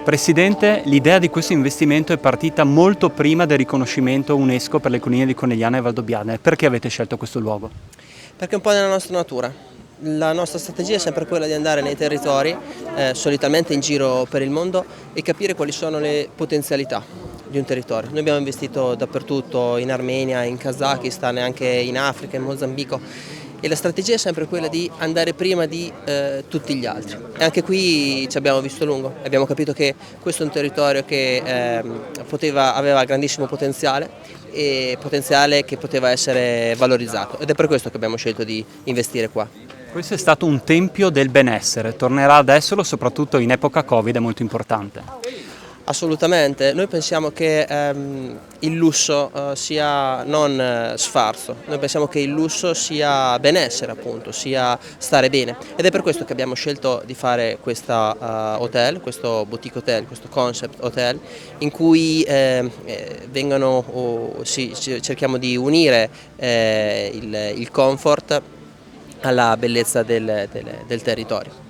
Presidente, l'idea di questo investimento è partita molto prima del riconoscimento UNESCO per le colline di Conegliano e Valdobbiadene. Perché avete scelto questo luogo? Perché è un po' nella nostra natura. La nostra strategia è sempre quella di andare nei territori, solitamente in giro per il mondo, e capire quali sono le potenzialità di un territorio. Noi abbiamo investito dappertutto, in Armenia, in Kazakistan, anche in Africa, in Mozambico, e la strategia è sempre quella di andare prima di tutti gli altri. E anche qui ci abbiamo visto lungo, abbiamo capito che questo è un territorio che aveva grandissimo potenziale, e potenziale che poteva essere valorizzato, ed è per questo che abbiamo scelto di investire qua. Questo è stato un tempio del benessere, tornerà ad esserlo soprattutto in epoca Covid, è molto importante. Assolutamente, noi pensiamo che il lusso sia non sfarzo, noi pensiamo che il lusso sia benessere, appunto, sia stare bene, ed è per questo che abbiamo scelto di fare questo questo boutique hotel, questo concept hotel, in cui cerchiamo di unire il comfort alla bellezza del territorio.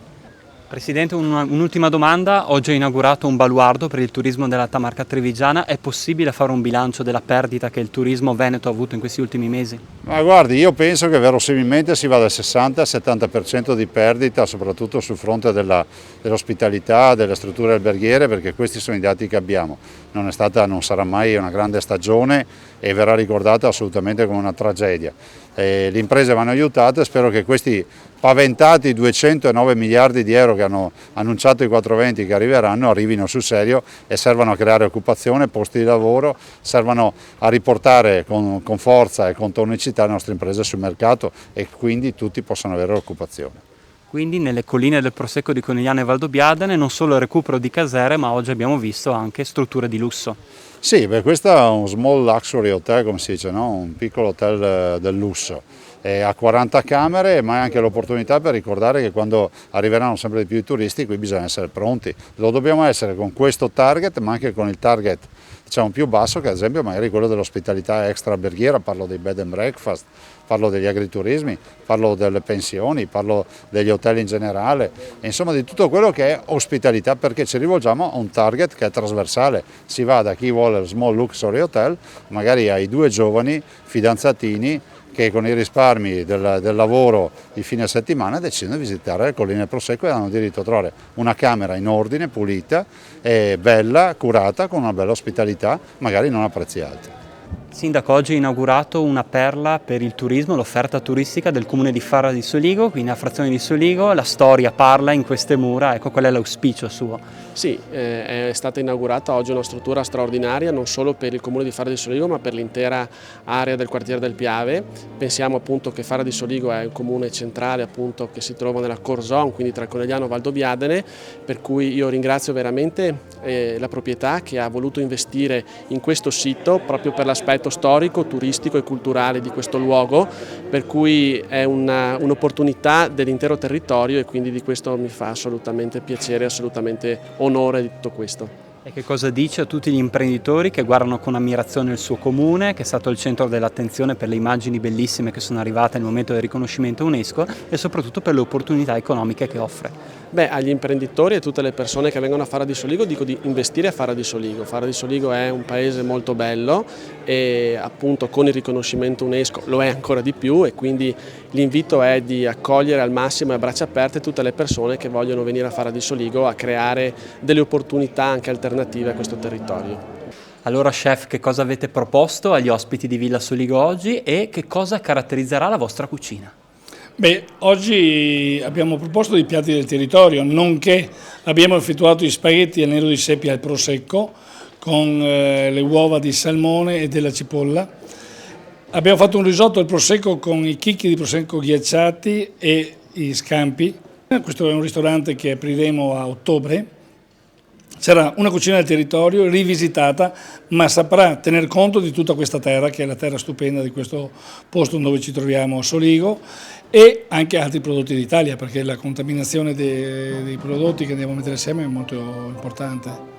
Presidente, un'ultima domanda. Oggi è inaugurato un baluardo per il turismo della Tamarca Trevigiana. È possibile fare un bilancio della perdita che il turismo veneto ha avuto in questi ultimi mesi? Ma guardi, io penso che verosimilmente si va dal 60 al 70% di perdita, soprattutto sul fronte dell'ospitalità, delle strutture alberghiere, perché questi sono i dati che abbiamo. Non sarà mai una grande stagione e verrà ricordata assolutamente come una tragedia. Le imprese vanno aiutate, spero che questi paventati 209 miliardi di euro che hanno annunciato i 420 che arriveranno arrivino sul serio e servano a creare occupazione, posti di lavoro, servano a riportare con forza e con tonicità le nostre imprese sul mercato e quindi tutti possano avere occupazione. Quindi nelle colline del Prosecco di Conegliano e Valdobbiadene non solo il recupero di casere, ma oggi abbiamo visto anche strutture di lusso. Sì, questo è un small luxury hotel, come si dice, no? Un piccolo hotel del lusso. Ha 40 camere, ma è anche l'opportunità per ricordare che quando arriveranno sempre di più i turisti qui bisogna essere pronti. Lo dobbiamo essere con questo target, ma anche con il target più basso, che ad esempio magari quello dell'ospitalità extra alberghiera, parlo dei bed and breakfast, parlo degli agriturismi, parlo delle pensioni, parlo degli hotel in generale, insomma di tutto quello che è ospitalità, perché ci rivolgiamo a un target che è trasversale. Si va da chi vuole il small luxury hotel, magari ai due giovani fidanzatini che con i risparmi del lavoro di fine settimana decidono di visitare le colline del Prosecco e hanno diritto a trovare una camera in ordine, pulita, e bella, curata, con una bella ospitalità, magari non a prezzi alti. Sindaco, oggi ha inaugurato una perla per il turismo, l'offerta turistica del comune di Farra di Soligo, quindi la frazione di Soligo. La storia parla in queste mura, ecco qual è l'auspicio suo? Sì, è stata inaugurata oggi una struttura straordinaria non solo per il comune di Farra di Soligo ma per l'intera area del quartiere del Piave. Pensiamo appunto che Farra di Soligo è un comune centrale appunto che si trova nella core zone, quindi tra Conegliano e Valdobbiadene, per cui io ringrazio veramente la proprietà che ha voluto investire in questo sito proprio per l'aspetto storico, turistico e culturale di questo luogo, per cui è un'opportunità dell'intero territorio e quindi di questo mi fa assolutamente piacere, assolutamente onore di tutto questo. E che cosa dice a tutti gli imprenditori che guardano con ammirazione il suo comune, che è stato il centro dell'attenzione per le immagini bellissime che sono arrivate nel momento del riconoscimento UNESCO e soprattutto per le opportunità economiche che offre? Beh, agli imprenditori e a tutte le persone che vengono a Farra di Soligo dico di investire a Farra di Soligo. Farra di Soligo è un paese molto bello e appunto con il riconoscimento UNESCO lo è ancora di più, e quindi l'invito è di accogliere al massimo e a braccia aperte tutte le persone che vogliono venire a Farra di Soligo a creare delle opportunità anche alternative a questo territorio. Allora chef, che cosa avete proposto agli ospiti di Villa Soligo oggi e che cosa caratterizzerà la vostra cucina? Beh, oggi abbiamo proposto dei piatti del territorio, nonché abbiamo effettuato gli spaghetti al nero di seppia al prosecco con le uova di salmone e della cipolla. Abbiamo fatto un risotto al prosecco con i chicchi di prosecco ghiacciati e i scampi. Questo è un ristorante che apriremo a ottobre. Sarà una cucina del territorio rivisitata, ma saprà tener conto di tutta questa terra, che è la terra stupenda di questo posto dove ci troviamo a Soligo, e anche altri prodotti d'Italia, perché la contaminazione dei prodotti che andiamo a mettere assieme è molto importante.